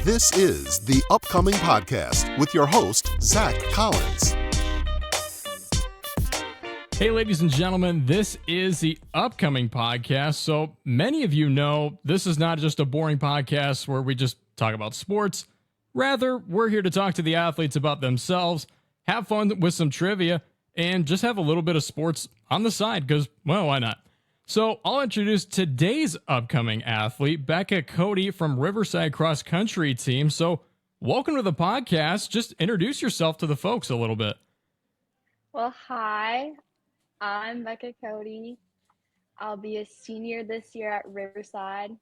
This is the Upcoming Podcast with your host, Zach Collins. Hey, ladies and gentlemen, this is the Upcoming Podcast. So many of you know this is not just a boring podcast where we just talk about sports. Rather, we're here to talk to the athletes about themselves, have fun with some trivia, and just have a little bit of sports on the side because, well, why not? So I'll introduce today's upcoming athlete, Becca Cody from Riverside Cross Country Team. So welcome to the podcast. Just introduce yourself to the folks a little bit. Well, hi, I'm Becca Cody. I'll be a senior this year at Riverside,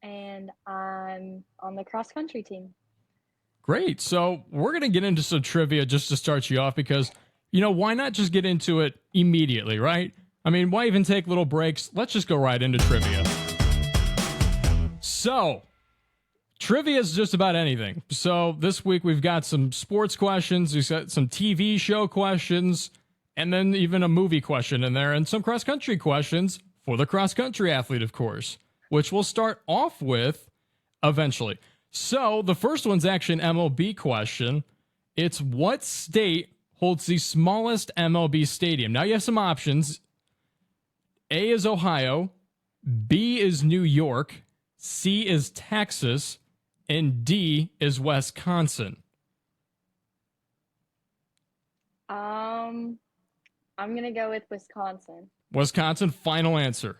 and I'm on the cross country team. Great. So we're going to get into some trivia just to start you off because, you know, why not just get into it immediately, right? I mean, why even take little breaks? Let's just go right into trivia. So, trivia is just about anything. So, this week we've got some sports questions, we've got some TV show questions, and then even a movie question in there, and some cross-country questions for the cross-country athlete, of course, which we'll start off with eventually. So, the first one's actually an MLB question. It's what state holds the smallest MLB stadium? Now, you have some options. A is Ohio, B is New York, C is Texas, and D is Wisconsin. I'm going to go with Wisconsin. Wisconsin, final answer.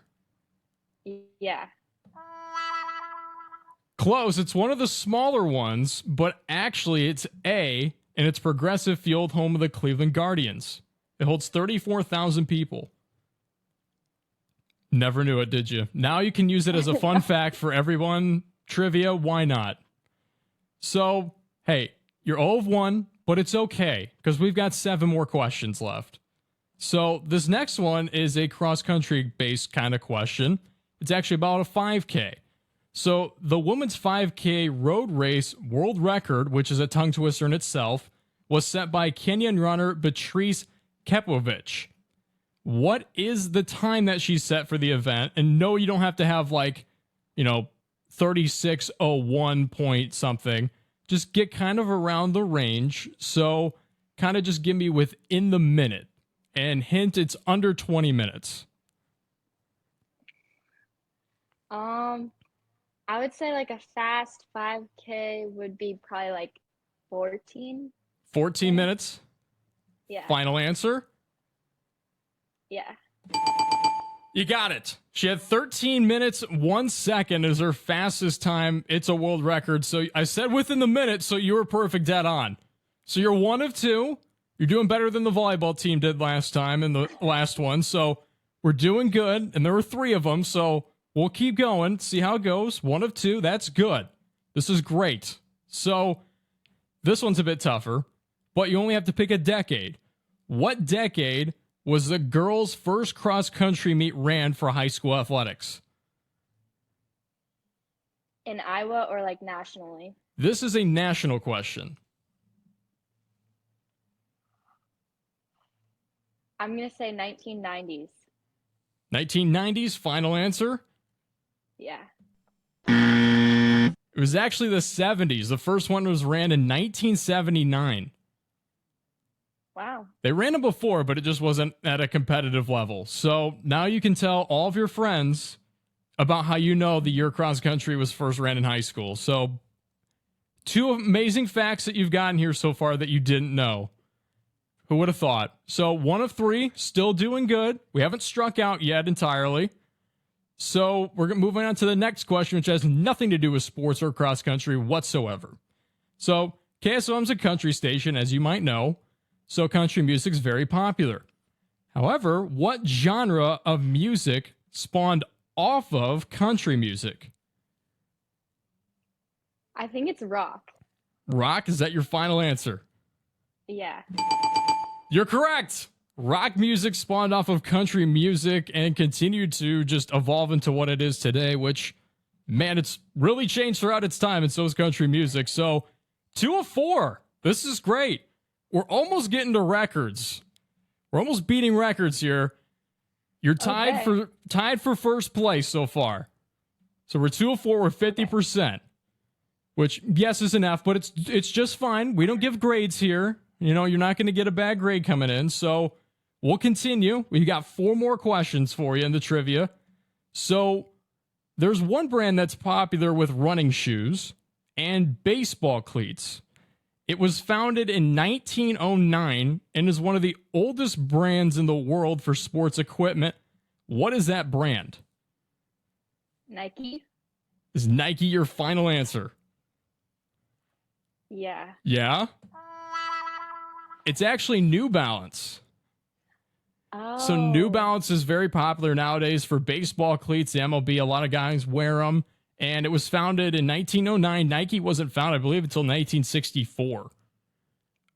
Yeah. Close. It's one of the smaller ones, but actually it's A, and it's Progressive Field, home of the Cleveland Guardians. It holds 34,000 people. Never knew it, did you? Now you can use it as a fun fact for everyone. Trivia, why not? So, hey, you're 0 of 1, but it's okay because we've got 7 more questions left. So this next one is a cross-country based kind of question. It's actually about a 5K. So the women's 5K road race world record, which is a tongue twister in itself, was set by Kenyan runner Beatrice Kepowich. What is the time that she set for the event? And no, you don't have to have 36:01 point something. Just get kind of around the range. So kind of just give me within the minute. And hint, it's under 20 minutes. I would say a fast 5K would be probably 14. 14 minutes? Yeah. Final answer? Yeah. You got it. She had 13 minutes, 1 second as her fastest time. It's a world record. So I said within the minute, so you were perfect, dead on. So you're 1 of 2. You're doing better than the volleyball team did last time in the last one. So we're doing good. And there were 3 of them. So we'll keep going, see how it goes. 1 of 2. That's good. This is great. So this one's a bit tougher, but you only have to pick a decade. What decade was the girls' first cross-country meet ran for high school athletics? In Iowa or nationally? This is a national question. I'm going to say 1990s. 1990s, final answer? Yeah. It was actually the 70s. The first one was ran in 1979. Wow. They ran them before, but it just wasn't at a competitive level. So now you can tell all of your friends about how you know the year cross country was first ran in high school. So 2 amazing facts that you've gotten here so far that you didn't know. Who would have thought? So 1 of 3, still doing good. We haven't struck out yet entirely. So we're moving on to the next question, which has nothing to do with sports or cross country whatsoever. So KSOM's a country station, as you might know. So country music's very popular. However, what genre of music spawned off of country music? I think it's rock. Rock? Is that your final answer? Yeah. You're correct. Rock music spawned off of country music and continued to just evolve into what it is today, which, man, it's really changed throughout its time, and so is country music. So 2 of 4. This is great. We're almost getting to records. We're almost beating records here. You're tied for first place so far. So we're 2 of 4. We're 50%. which, yes, is an F, but it's just fine. We don't give grades here. You know, you're not going to get a bad grade coming in. So we'll continue. We got 4 more questions for you in the trivia. So there's one brand that's popular with running shoes and baseball cleats. It was founded in 1909 and is one of the oldest brands in the world for sports equipment. What is that brand? Nike? Is Nike your final answer? Yeah. Yeah? It's actually New Balance. Oh. So New Balance is very popular nowadays for baseball cleats. The MLB, a lot of guys wear them. And it was founded in 1909. Nike wasn't founded, I believe, until 1964.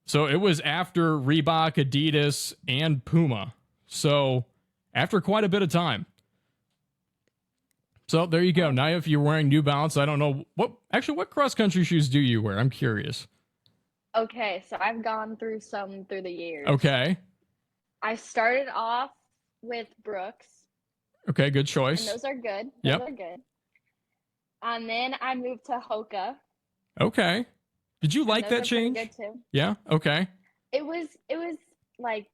So it was after Reebok, Adidas, and Puma. So after quite a bit of time. So there you go. Now if you're wearing New Balance, I don't know. What cross-country shoes do you wear? I'm curious. Okay, so I've gone through some through the years. Okay. I started off with Brooks. Okay, good choice. And those are good. Yep. Those are good. And then I moved to Hoka. Okay. Did you like that change? Good too. Yeah. Okay. It was like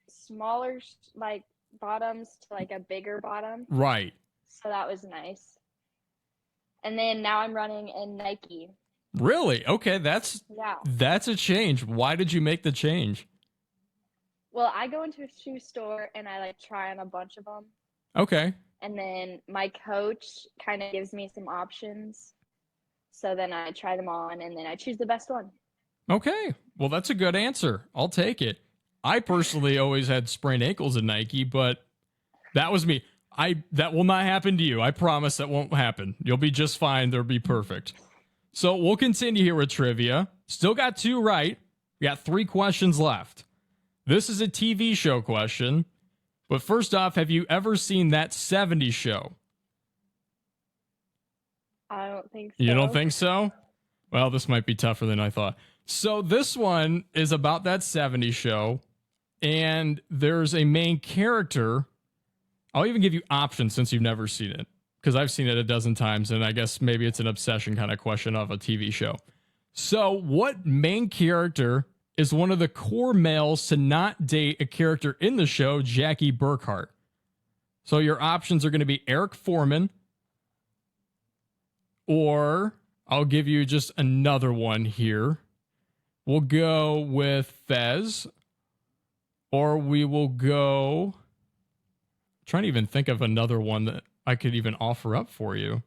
smaller like bottoms to like a bigger bottom. Right. So that was nice. And then now I'm running in Nike. Really? Okay, that's a change. Why did you make the change? Well, I go into a shoe store and I like try on a bunch of them. Okay. And then my coach kind of gives me some options. So then I try them on and then I choose the best one. Okay. Well, that's a good answer. I'll take it. I personally always had sprained ankles in Nike, but that was me. That will not happen to you. I promise that won't happen. You'll be just fine. They'll be perfect. So we'll continue here with trivia. Still got 2 right. We got 3 questions left. This is a TV show question. But first off, have you ever seen That 70s Show? I don't think so. You don't think so? Well, this might be tougher than I thought. So this one is about That 70s Show, and there's a main character. I'll even give you options since you've never seen it, because I've seen it a dozen times, and I guess maybe it's an obsession kind of question of a TV show. So what main character is one of the core males to not date a character in the show, Jackie Burkhart? So your options are going to be Eric Foreman, or I'll give you just another one here. We'll go with Fez, or we will go... I'm trying to even think of another one that I could even offer up for you.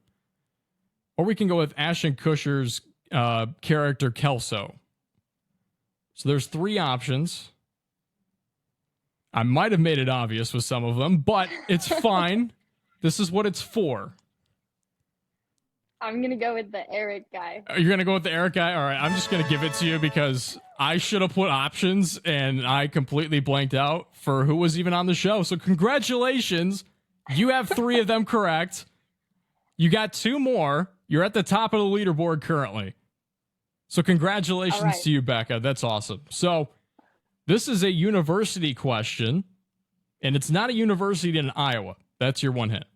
Or we can go with Ashton Kutcher's character, Kelso. So there's 3 options. I might have made it obvious with some of them, but it's fine. This is what it's for. I'm going to go with the Eric guy. You're going to go with the Eric guy? All right, I'm just going to give it to you because I should have put options and I completely blanked out for who was even on the show. So congratulations. You have 3 of them correct. You got 2 more. You're at the top of the leaderboard currently. So congratulations to you, Becca. That's awesome. So this is a university question, and it's not a university in Iowa. That's your one hint.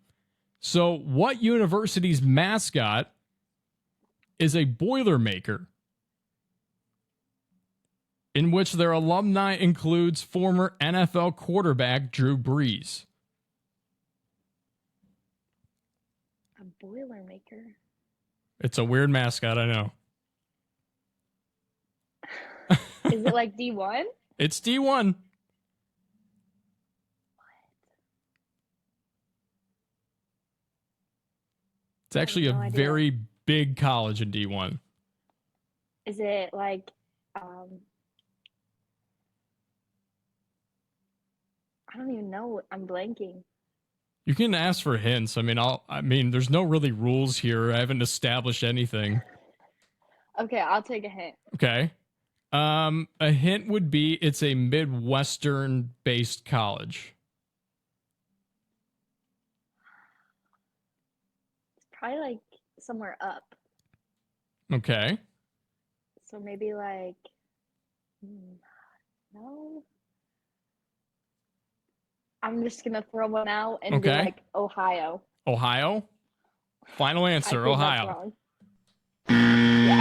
So what university's mascot is a Boilermaker, in which their alumni includes former NFL quarterback Drew Brees? A Boilermaker? It's a weird mascot, I know. Is it like D1? It's D1. It's actually a very big college in D1. Is it like, I don't even know. I'm blanking. You can ask for hints. I mean, there's no really rules here. I haven't established anything. Okay, I'll take a hint. Okay. A hint would be it's a Midwestern-based college. It's probably like somewhere up. Okay. So maybe like, no. I'm just going to throw one out and be like Ohio. Ohio? Final answer, Ohio. Yeah.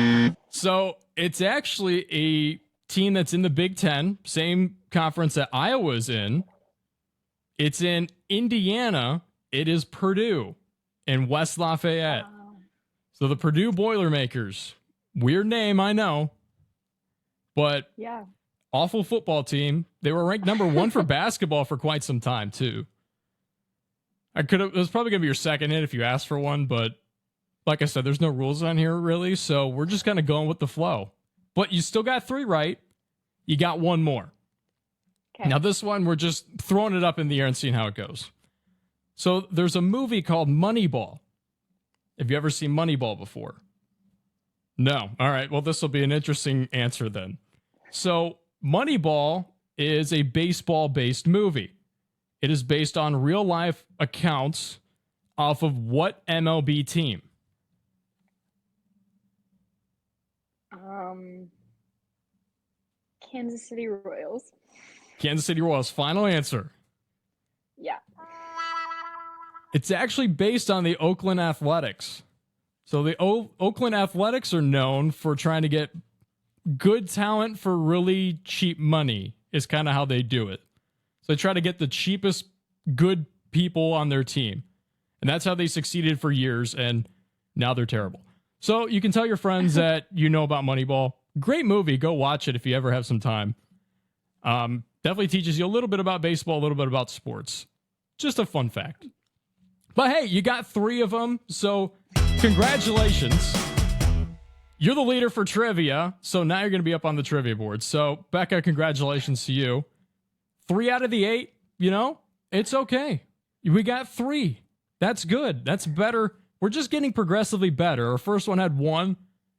So it's actually a team that's in the Big Ten, same conference that Iowa's in. It's in Indiana. It is Purdue in West Lafayette. So the Purdue Boilermakers. Weird name, I know. But Yeah. awful football team. They were ranked number 1 for basketball for quite some time, too. It was probably going to be your second hit if you asked for one, but like I said, there's no rules on here, really, so we're just kind of going with the flow. But you still got 3 right. You got 1 more. Okay. Now, this one, we're just throwing it up in the air and seeing how it goes. So there's a movie called Moneyball. Have you ever seen Moneyball before? No. All right. Well, this will be an interesting answer then. So Moneyball is a baseball-based movie. It is based on real-life accounts off of what MLB team? Kansas City Royals. Kansas City Royals. Final answer. Yeah. It's actually based on the Oakland Athletics. So the Oakland Athletics are known for trying to get good talent for really cheap money is kind of how they do it. So they try to get the cheapest good people on their team. And that's how they succeeded for years, and now they're terrible. So you can tell your friends that you know about Moneyball. Great movie. Go watch it if you ever have some time. Definitely teaches you a little bit about baseball, a little bit about sports. Just a fun fact. But hey, you got 3 of them, so congratulations. You're the leader for trivia, so now you're going to be up on the trivia board. So, Becca, congratulations to you. 3 out of the 8, it's okay. We got 3. That's good. That's better. We're just getting progressively better. Our first one had 1.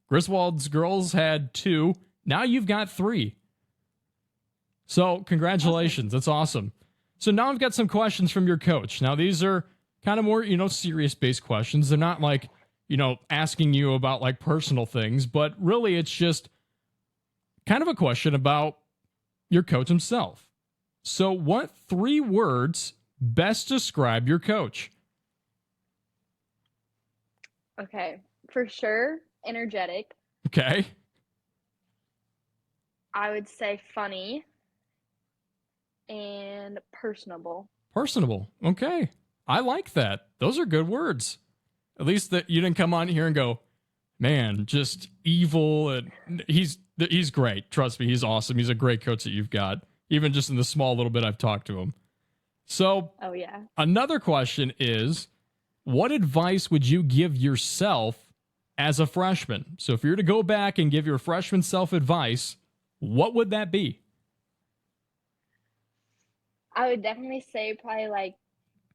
Griswold's girls had 2. Now you've got 3. So, congratulations. That's awesome. So now I've got some questions from your coach. Now, these are kind of more, serious-based questions. They're not like, asking you about like personal things, but really it's just kind of a question about your coach himself. So what 3 words best describe your coach? Okay. For sure, energetic. Okay. I would say funny and personable. Personable. Okay. I like that. Those are good words. At least that you didn't come on here and go, man, just evil. And he's great. Trust me, he's awesome. He's a great coach that you've got, even just in the small little bit I've talked to him. So, oh yeah. Another question is, what advice would you give yourself as a freshman? So if you were to go back and give your freshman self advice, what would that be? I would definitely say probably like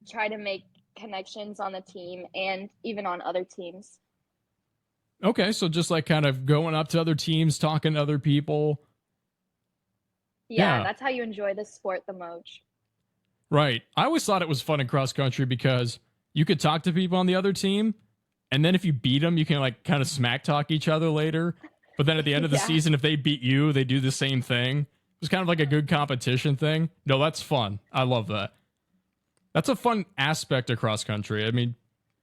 try to make connections on the team and even on other teams. Okay, so just like kind of going up to other teams, talking to other people. Yeah, that's how you enjoy the sport the most. Right. I always thought it was fun in cross country because you could talk to people on the other team, and then if you beat them, you can like kind of smack talk each other later. But then at the end of the season, if they beat you, they do the same thing. It was kind of like a good competition thing. No, that's fun. I love that. That's a fun aspect of cross country. I mean,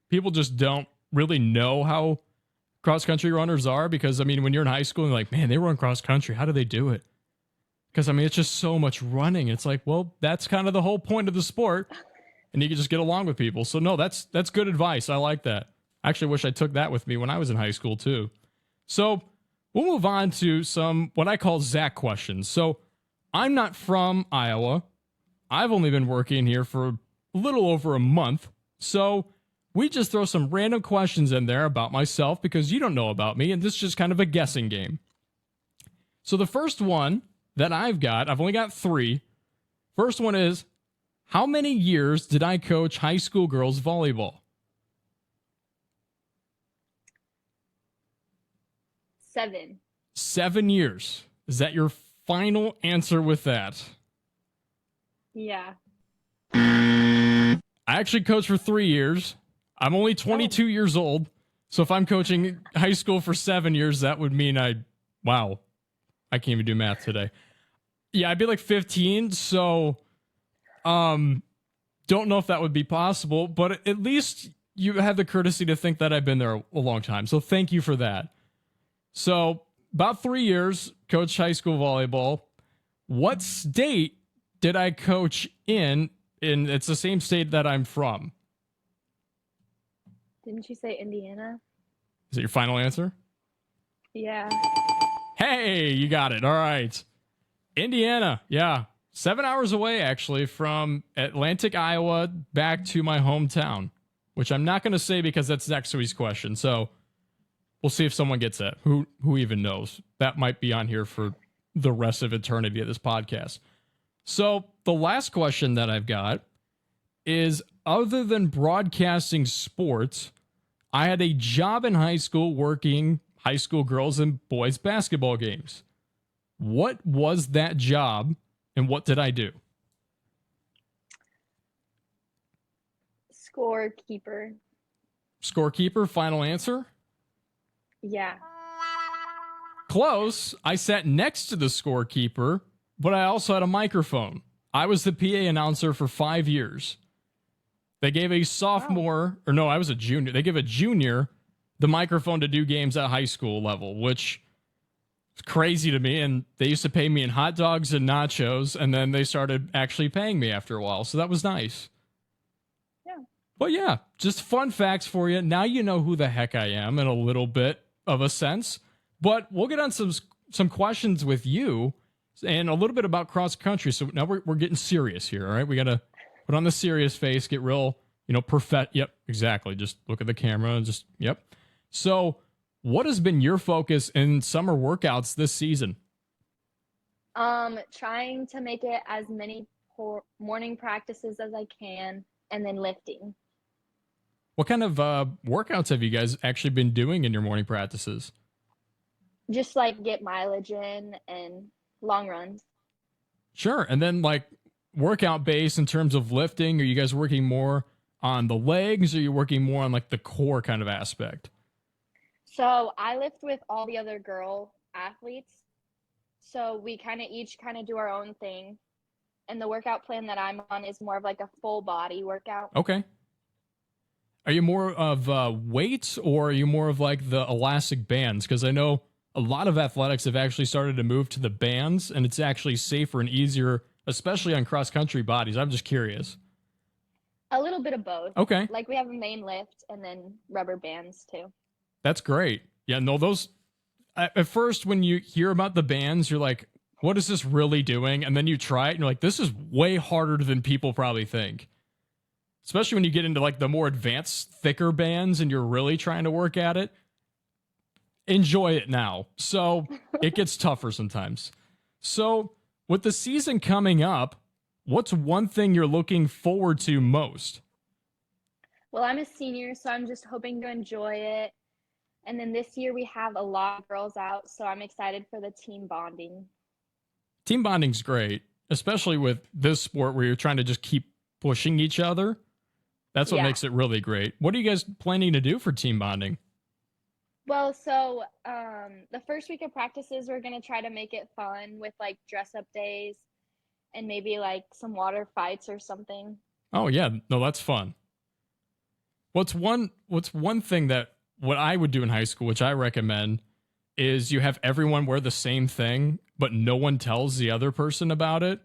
people just don't really know how cross country runners are because, I mean, when you're in high school and like, man, they run cross country. How do they do it? Because, I mean, it's just so much running. It's like, well, that's kind of the whole point of the sport. And you can just get along with people. So, no, that's good advice. I like that. I actually wish I took that with me when I was in high school, too. So, we'll move on to some what I call Zach questions. So, I'm not from Iowa. I've only been working here for a little over a month. So, we just throw some random questions in there about myself because you don't know about me, and this is just kind of a guessing game. So, the first one that I've only got 3. First one is, how many years did I coach high school girls volleyball? 7. 7 years. Is that your final answer with that? Yeah. I actually coached for 3 years. I'm only 22 years old. So if I'm coaching high school for 7 years, that would mean I can't even do math today. Yeah, I'd be like 15. So, don't know if that would be possible, but at least you have the courtesy to think that I've been there a long time. So thank you for that. So about 3 years, coached high school volleyball. What state did I coach in? And it's the same state that I'm from. Didn't you say Indiana? Is it your final answer? Yeah. Hey, you got it. All right. Indiana. Yeah. 7 hours away, actually, from Atlantic, Iowa, back to my hometown, which I'm not going to say because that's next week's question. So we'll see if someone gets that. Who even knows? That might be on here for the rest of eternity of this podcast. So the last question that I've got is, other than broadcasting sports, I had a job in high school working high school girls and boys basketball games. What was that job and what did I do? Scorekeeper. Scorekeeper, final answer? Yeah. Close. I sat next to the scorekeeper, but I also had a microphone. I was the PA announcer for 5 years. They gave a sophomore, or no, I was a junior. They give a junior the microphone to do games at high school level, which is crazy to me. And they used to pay me in hot dogs and nachos, and then they started actually paying me after a while. So that was nice. Yeah. But yeah, just fun facts for you. Now you know who the heck I am in a little bit of a sense. But we'll get on some questions with you and a little bit about cross country. So now we're getting serious here, all right? We got to put on the serious face, get real, perfect. Yep, exactly. Just look at the camera and just, yep. So what has been your focus in summer workouts this season? Trying to make it as many morning practices as I can, and then lifting. What kind of workouts have you guys actually been doing in your morning practices? Just like get mileage in and long runs. Sure. And then like workout base in terms of lifting, are you guys working more on the legs or are you working more on like the core kind of aspect? So I lift with all the other girl athletes. So we each do our own thing. And the workout plan that I'm on is more of like a full body workout. Okay. Are you more of weights or are you more of like the elastic bands? Because I know a lot of athletics have actually started to move to the bands, and it's actually safer and easier, especially on cross-country bodies. I'm just curious. A little bit of both. Okay. Like we have a main lift and then rubber bands too. That's great. Yeah, no, those... At first, when you hear about the bands, you're like, what is this really doing? And then you try it, and you're like, this is way harder than people probably think. Especially when you get into like the more advanced, thicker bands and you're really trying to work at it. Enjoy it now. So it gets tougher sometimes. So with the season coming up, what's one thing you're looking forward to most? Well, I'm a senior, so I'm just hoping to enjoy it. And then this year we have a lot of girls out, so I'm excited for the team bonding. Team bonding's great, especially with this sport where you're trying to just keep pushing each other. That's what makes it really great. What are you guys planning to do for team bonding? Well, so the first week of practices, we're going to try to make it fun with like dress up days and maybe like some water fights or something. Oh yeah, no, that's fun. What's one thing that what I would do in high school, which I recommend, is you have everyone wear the same thing, but no one tells the other person about it.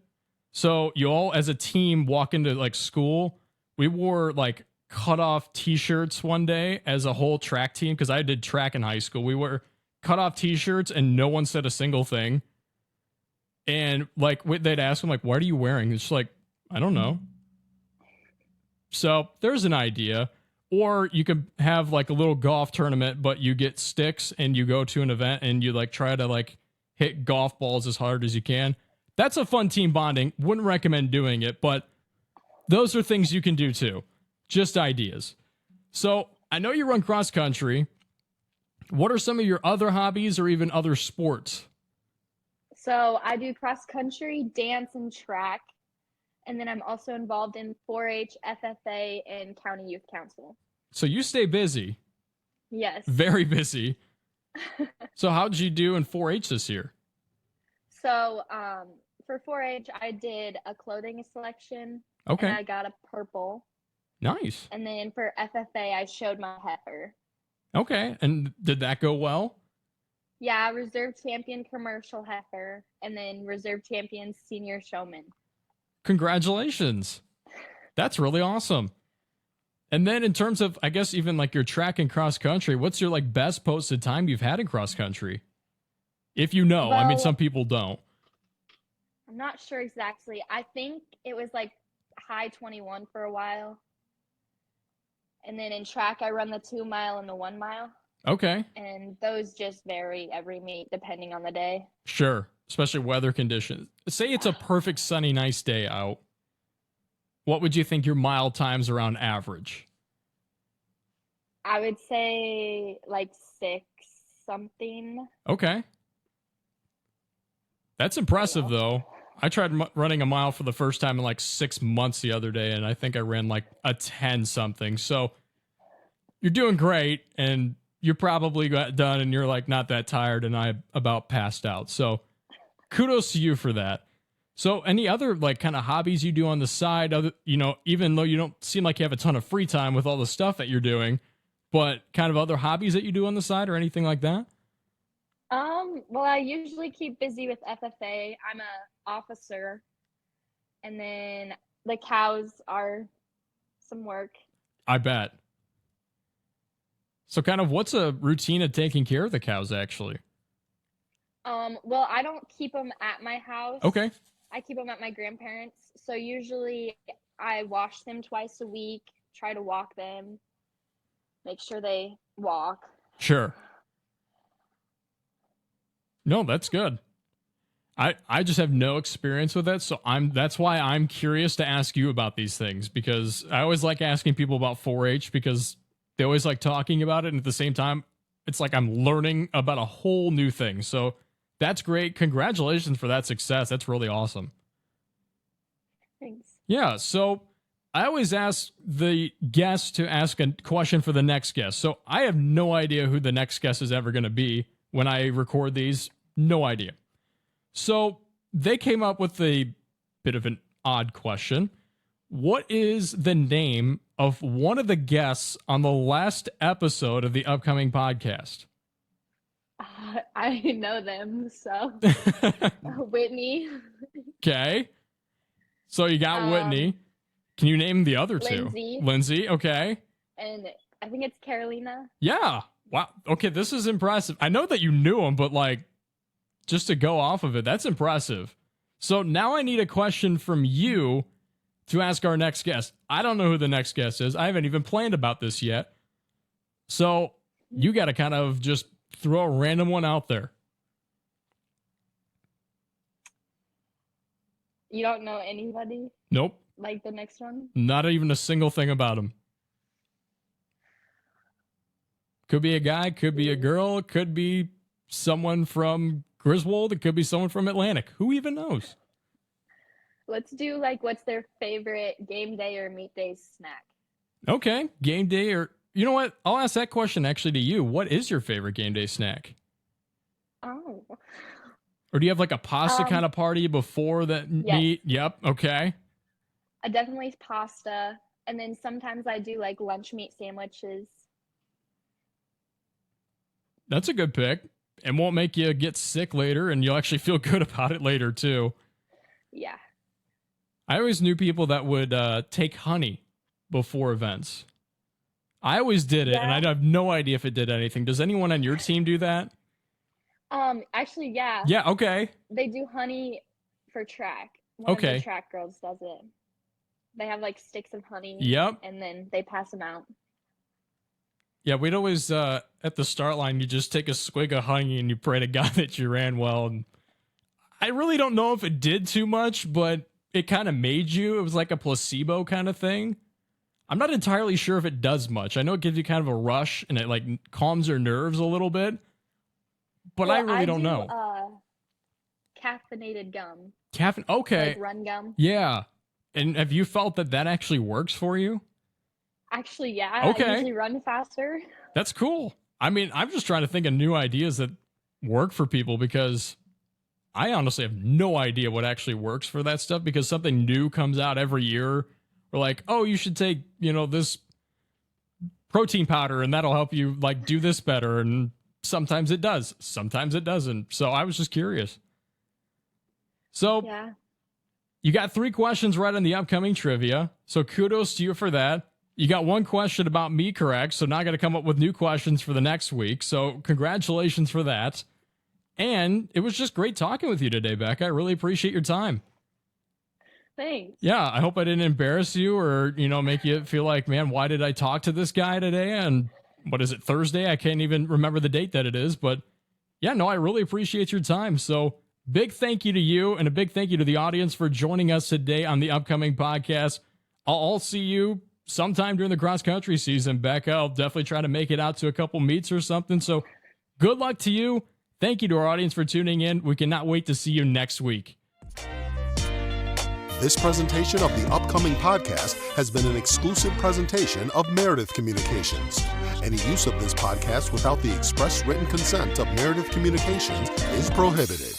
So you all as a team walk into like school. We wore like cut off t-shirts one day as a whole track team because I did track in high school. We wore cut off t-shirts and no one said a single thing. And like they'd ask them like, what are you wearing? It's like, I don't know. So there's an idea. Or you could have like a little golf tournament, but you get sticks and you go to an event and you like try to like hit golf balls as hard as you can. That's a fun team bonding. Wouldn't recommend doing it, but those are things you can do too. Just ideas. So I know you run cross country. What are some of your other hobbies or even other sports? So I do cross country, dance, and track. And then I'm also involved in 4-H, FFA, and County Youth Council. So you stay busy. Yes. Very busy. So how did you do in 4-H this year? So for 4-H, I did a clothing selection. Okay. And I got a purple. Nice. And then for FFA, I showed my heifer. Okay. And did that go well? Yeah, reserve champion commercial heifer, and then reserve champion senior showman. Congratulations. That's really awesome. And then in terms of, I guess, even like your track and cross country, what's your like best posted time you've had in cross country? If you know, I mean, some people don't. I'm not sure exactly. I think it was like high 21 for a while. And then in track, I run the 2 mile and the 1 mile. Okay. And those just vary every meet depending on the day. Sure. Especially weather conditions. Say it's a perfect sunny, nice day out. What would you think your mile times are on average? I would say like 6 something. Okay. That's impressive, though. I tried running a mile for the first time in like 6 months the other day, and I think I ran like a 10 something. So you're doing great, and you probably got done, and you're like not that tired, and I about passed out. So kudos to you for that. So any other like kind of hobbies you do on the side, other, you know, even though you don't seem like you have a ton of free time with all the stuff that you're doing, but kind of other hobbies that you do on the side or anything like that? Well, I usually keep busy with FFA. I'm a officer, and then the cows are some work. I bet. So kind of what's a routine of taking care of the cows actually? Well, I don't keep them at my house. Okay. I keep them at my grandparents'. So usually I wash them twice a week, try to walk them, make sure they walk. Sure. No, that's good. I just have no experience with that, so that's why I'm curious to ask you about these things, because I always like asking people about 4-H because they always like talking about it, and at the same time, it's like I'm learning about a whole new thing. So that's great. Congratulations for that success. That's really awesome. Thanks. Yeah, so I always ask the guest to ask a question for the next guest. So I have no idea who the next guest is ever going to be when I record these. No idea. So they came up with a bit of an odd question. What is the name of one of the guests on the last episode of the upcoming podcast? I know them, so Whitney. Okay. So you got Whitney. Can you name the other two? Lindsay, okay. And I think it's Carolina. Yeah. Wow. Okay, this is impressive. I know that you knew them, but like, just to go off of it, that's impressive. So now I need a question from you to ask our next guest. I don't know who the next guest is. I haven't even planned about this yet. So you got to kind of just throw a random one out there. You don't know anybody? Nope. Like the next one? Not even a single thing about him. Could be a guy, could be a girl, could be someone from Griswold, it could be someone from Atlantic. Who even knows? Let's do like what's their favorite game day or meet day snack. Okay, game day or... You know what? I'll ask that question actually to you. What is your favorite game day snack? Oh. Or do you have like a pasta kind of party before that meet? Yep, okay. Definitely pasta. And then sometimes I do like lunch meat sandwiches. That's a good pick. And won't make you get sick later, and you'll actually feel good about it later, too. Yeah. I always knew people that would take honey before events. I always did it, and I have no idea if it did anything. Does anyone on your team do that? Actually, yeah. Yeah, okay. They do honey for track. One of the track girls does it. They have like sticks of honey. Yep. And then they pass them out. Yeah, we'd always, at the start line, you just take a swig of honey and you pray to God that you ran well. And I really don't know if it did too much, but it kind of made you. It was like a placebo kind of thing. I'm not entirely sure if it does much. I know it gives you kind of a rush and it like calms your nerves a little bit, but I really don't know. Caffeinated gum. Okay. Like run gum. Yeah. And have you felt that actually works for you? Actually, yeah. Okay. I usually run faster. That's cool. I mean, I'm just trying to think of new ideas that work for people because I honestly have no idea what actually works for that stuff because something new comes out every year. We're like, oh, you should take, this protein powder and that'll help you like do this better. And sometimes it does, sometimes it doesn't. So I was just curious. So Yeah. you got 3 questions right on the upcoming trivia. So kudos to you for that. You got 1 question about me correct. So now I got to come up with new questions for the next week. So congratulations for that. And it was just great talking with you today, Becca. I really appreciate your time. Thanks. Yeah, I hope I didn't embarrass you or, make you feel like, man, why did I talk to this guy today? And what is it, Thursday? I can't even remember the date that it is. But yeah, no, I really appreciate your time. So big thank you to you and a big thank you to the audience for joining us today on the upcoming podcast. I'll see you sometime during the cross country season, Becca. I'll definitely try to make it out to a couple meets or something. So good luck to you. Thank you to our audience for tuning in. We cannot wait to see you next week. This presentation of the upcoming podcast has been an exclusive presentation of Meredith Communications. Any use of this podcast without the express written consent of Meredith Communications is prohibited.